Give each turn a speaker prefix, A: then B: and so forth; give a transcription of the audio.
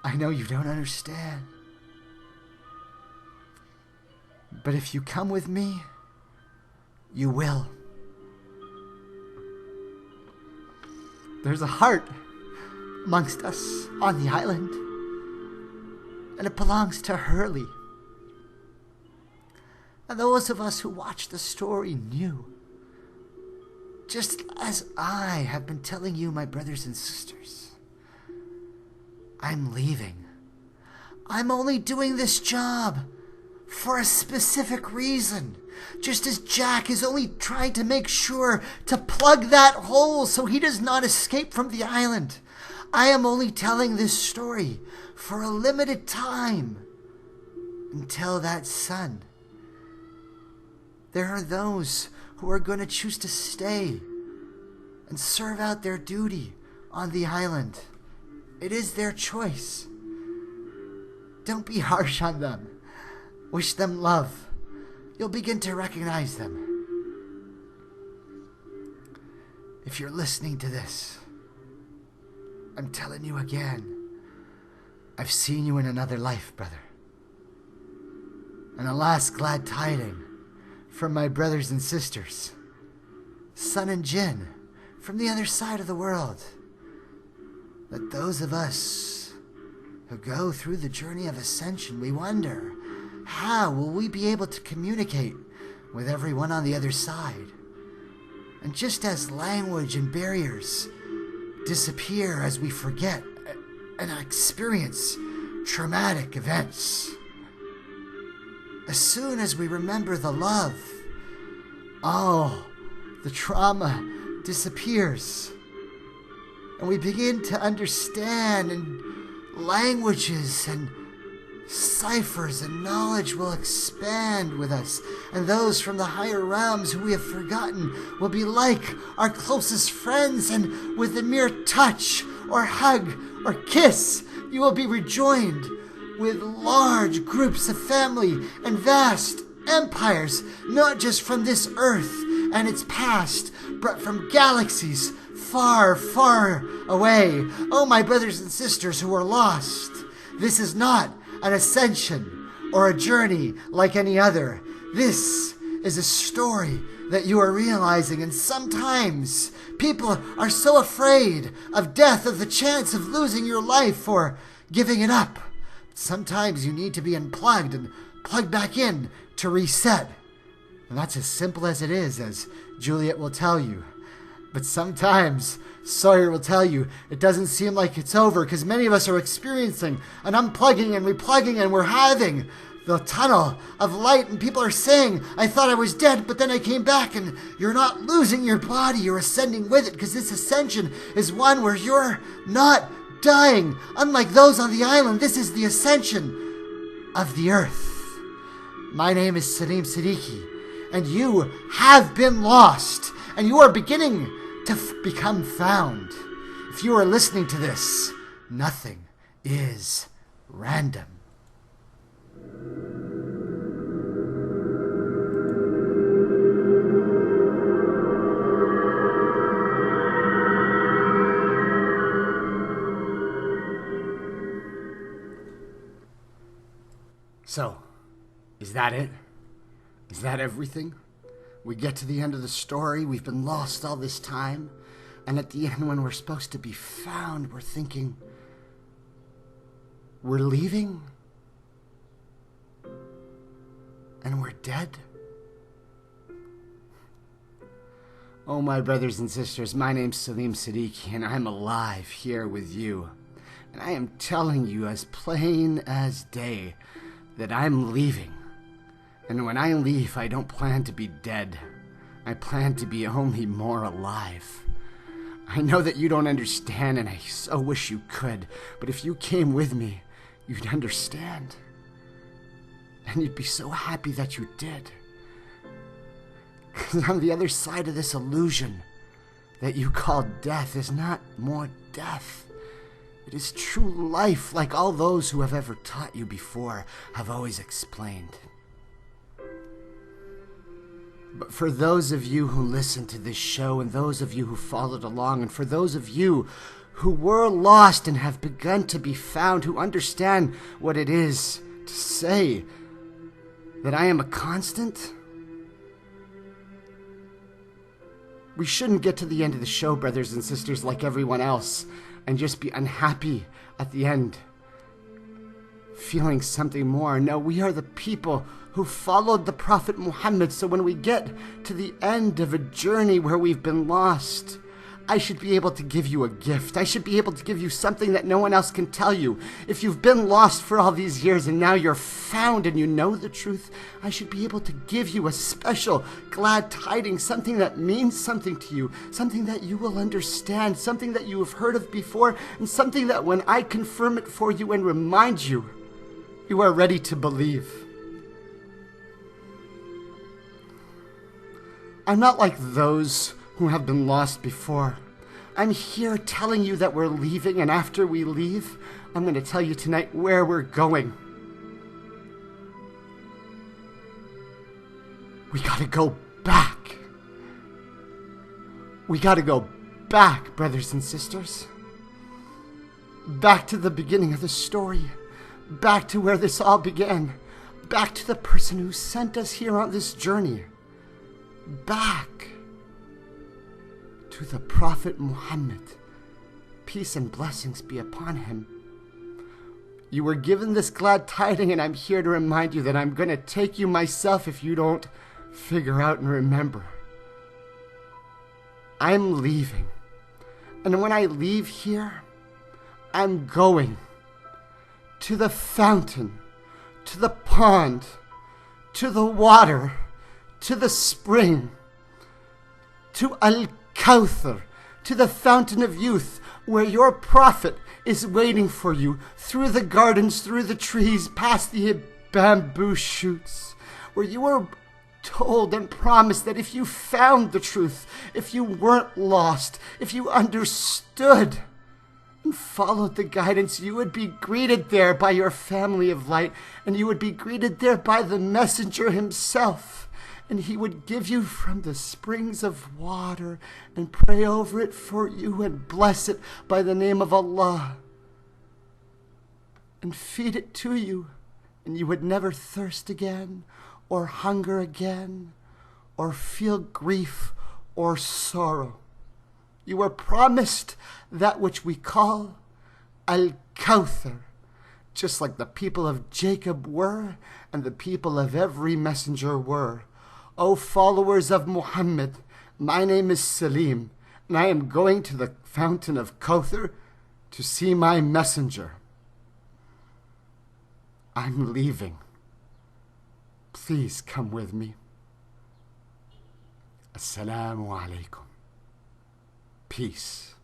A: I know you don't understand. But if you come with me, you will. There's a heart amongst us on the island, and it belongs to Hurley. And those of us who watched the story knew, just as I have been telling you, my brothers and sisters, I'm leaving. I'm only doing this job for a specific reason. Just as Jack is only trying to make sure to plug that hole so he does not escape from the island. I am only telling this story for a limited time until that sun. There are those who are going to choose to stay and serve out their duty on the island. It is their choice. Don't be harsh on them. Wish them love. You'll begin to recognize them. If you're listening to this, I'm telling you again, I've seen you in another life, brother. And a last glad tiding from my brothers and sisters, Sun and Jin, from the other side of the world, that those of us who go through the journey of ascension, we wonder, how will we be able to communicate with everyone on the other side? And just as language and barriers disappear as we forget and experience traumatic events, as soon as we remember the love, all the trauma disappears. And we begin to understand, and languages and ciphers and knowledge will expand with us. And those from the higher realms who we have forgotten will be like our closest friends, and with a mere touch or hug or kiss, you will be rejoined with large groups of family and vast empires, not just from this earth and its past, but from galaxies far, far away. Oh, my brothers and sisters who are lost, this is not an ascension or a journey like any other. This is a story that you are realizing, and sometimes people are so afraid of death, of the chance of losing your life or giving it up. Sometimes you need to be unplugged and plugged back in to reset. And that's as simple as it is, as Juliet will tell you. But sometimes Sawyer will tell you it doesn't seem like it's over, because many of us are experiencing an unplugging and replugging, and we're having the tunnel of light, and people are saying, I thought I was dead, but then I came back. And you're not losing your body, you're ascending with it, because this ascension is one where you're not dying. Unlike those on the island, this is the ascension of the earth. My name is Salim Siddiqui, and you have been lost, and you are beginning to become found. If you are listening to this, nothing is random. So, is that it? Is that everything? We get to the end of the story, we've been lost all this time, and at the end when we're supposed to be found, we're thinking, we're leaving? And we're dead? Oh, my brothers and sisters, my name's Salim Siddiqui, and I'm alive here with you. And I am telling you as plain as day that I'm leaving. And when I leave, I don't plan to be dead. I plan to be only more alive. I know that you don't understand, and I so wish you could, but if you came with me, you'd understand. And you'd be so happy that you did. Because on the other side of this illusion that you call death is not more death. It is true life, like all those who have ever taught you before have always explained. But for those of you who listen to this show, and those of you who followed along, and for those of you who were lost and have begun to be found, who understand what it is to say that I am a constant, we shouldn't get to the end of the show, brothers and sisters, like everyone else, and just be unhappy at the end, feeling something more. No, we are the people who followed the Prophet Muhammad, so when we get to the end of a journey where we've been lost, I should be able to give you a gift. I should be able to give you something that no one else can tell you. If you've been lost for all these years and now you're found and you know the truth, I should be able to give you a special glad tidings, something that means something to you, something that you will understand, something that you have heard of before, and something that when I confirm it for you and remind you, you are ready to believe. I'm not like those who have been lost before. I'm here telling you that we're leaving, and after we leave, I'm going to tell you tonight where we're going. We gotta go back. We gotta go back, brothers and sisters. Back to the beginning of the story. Back to where this all began. Back to the person who sent us here on this journey. Back to the Prophet Muhammad. Peace and blessings be upon him. You were given this glad tiding, and I'm here to remind you that I'm going to take you myself if you don't figure out and remember. I'm leaving. And when I leave here, I'm going to the fountain, to the pond, to the water, to the spring, to Al-Kawthar, to the fountain of youth, where your prophet is waiting for you, through the gardens, through the trees, past the bamboo shoots, where you were told and promised that if you found the truth, if you weren't lost, if you understood and followed the guidance, you would be greeted there by your family of light, and you would be greeted there by the messenger himself, and he would give you from the springs of water and pray over it for you and bless it by the name of Allah and feed it to you, and you would never thirst again or hunger again or feel grief or sorrow. You were promised that which we call Al-Kawthar, just like the people of Jacob were and the people of every messenger were. O followers of Muhammad, my name is Salim, and I am going to the fountain of Kawthar to see my messenger. I'm leaving. Please come with me. Assalamu alaikum. Peace.